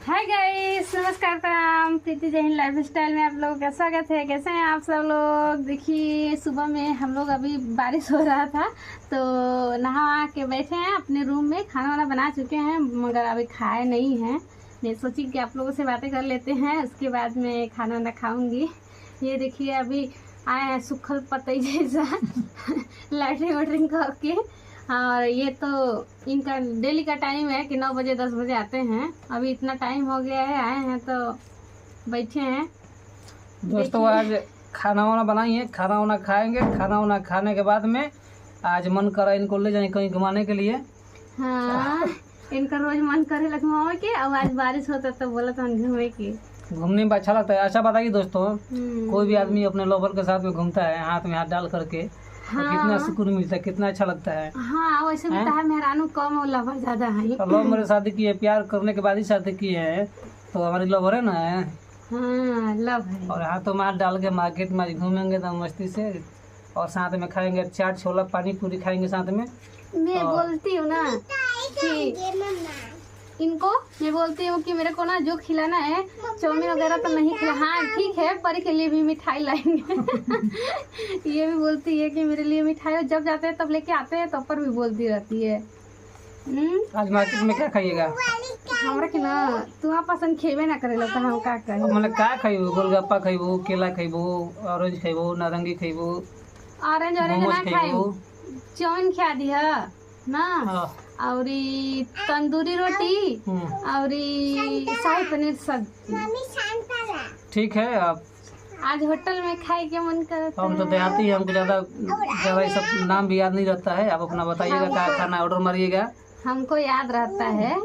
Hi guys, नमस्कार, प्रणाम। प्रीति जय हिंद लाइफ स्टाइल में आप लोगों का स्वागत है। कैसे हैं आप सब लोग? देखिए, सुबह में हम लोग अभी बारिश हो रहा था तो नहा के बैठे हैं अपने रूम में। खाना वाना बना चुके हैं मगर अभी खाए नहीं हैं। मैं सोची कि आप लोगों से बातें कर लेते हैं, उसके बाद मैं खाना वाना खाऊंगी। ये देखिए, अभी आए हैं सूखल पतई जैसा लैटरिन वैटरिन करके। और ये तो इनका डेली का टाइम है कि 9 बजे 10 बजे आते हैं। अभी इतना टाइम हो गया है, आए हैं तो बैठे हैं। दोस्तों, आज खाना वाना बनाएंगे, खाना वाना खाएंगे। खाना वाना खाने के बाद में आज मन करा इनको ले जाए कहीं घुमाने के लिए। हाँ, इनका रोज मन करे घुमावे के। अब आज बारिश होता तो बोला तो हम घूमे के। घूमने में अच्छा लगता है। अच्छा बताइए दोस्तों, कोई भी आदमी अपने लोवर के साथ में घूमता है, हाथ में हाथ डाल करके, हाँ, कितना सुकून मिलता है, कितना अच्छा लगता है। हाँ, वैसे भी है मेहरानू कम और लवर ज्यादा है। लव मेरे शादी की है, प्यार करने के बाद ही शादी की है, तो हमारी लवर है ना। हाँ, लव है। और हाथों में हाथ डाल के मार्केट में घूमेंगे तो मस्ती से, और साथ में खाएंगे चाट छोला पानी पूरी खाएंगे साथ में। मैं बोलती हूँ ना कि इनको, मैं बोलती हूँ कि मेरे को ना जो खिलाना है, चाउमीन वगैरह तो नहीं खिला। हाँ ठीक है, परी के लिए भी मिठाई लाएंगे ये भी बोलती है कि मेरे लिए मिठाई, जब जाते हैं तब लेके आते हैं, तब पर भी बोलती रहती है। आज मार्केट में क्या खाइएगा? हमरा के ना तुहा पसंद खेबे ना करे तो हम का करें। मैंने क्या खाइबो? गोलगप्पा खाइबो, केला खाइबो, ऑरेंज खाइबो, नारंगी खाइबो, ऑरेंज ना खाइबो, चाउमीन खा दिया ना, और तंदूरी रोटी और शाही पनीर सब्जी। ठीक है। आप आज होटल में खाए के मन करता है। हम तो देहाती हैं, हमको ज़्यादा ये सब नाम भी याद नहीं रहता है। आप अपना बताइएगा क्या खाना, ऑर्डर मारिएगा। हमको याद रहता है,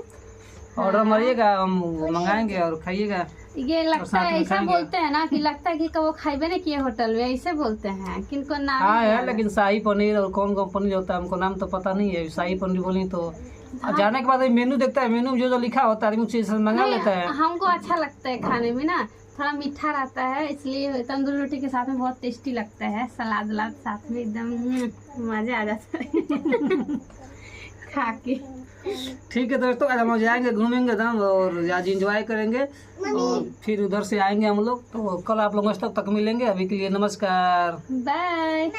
ऑर्डर मारिएगा, हम मंगाएंगे और खाइएगा। ये लगता है ऐसा बोलते हैं ना कि लगता है कि कब खाइबे नहीं किए होटल में, ऐसे बोलते हैं। किनको नाम हाँ है, लेकिन शाही पनीर और कौन कौन पनीर होता है हमको नाम तो पता नहीं है। शाही पनीर बोली तो जाने के बाद मेनू देखता है, मेनू में जो लिखा होता है आदमी उसे मंगा लेता है। हमको अच्छा लगता है खाने में ना, थोड़ा मीठा रहता है, इसलिए तंदूरी रोटी के साथ में बहुत टेस्टी लगता है। सलाद वलाद साथ में एकदम मजा आ जाता है खा के। ठीक है दोस्तों, आज हम जाएंगे घूमेंगे दम, और आज एंजॉय करेंगे, और फिर उधर से आएंगे हम लोग। तो कल आप लोग तक मिलेंगे। अभी के लिए नमस्कार, बाय।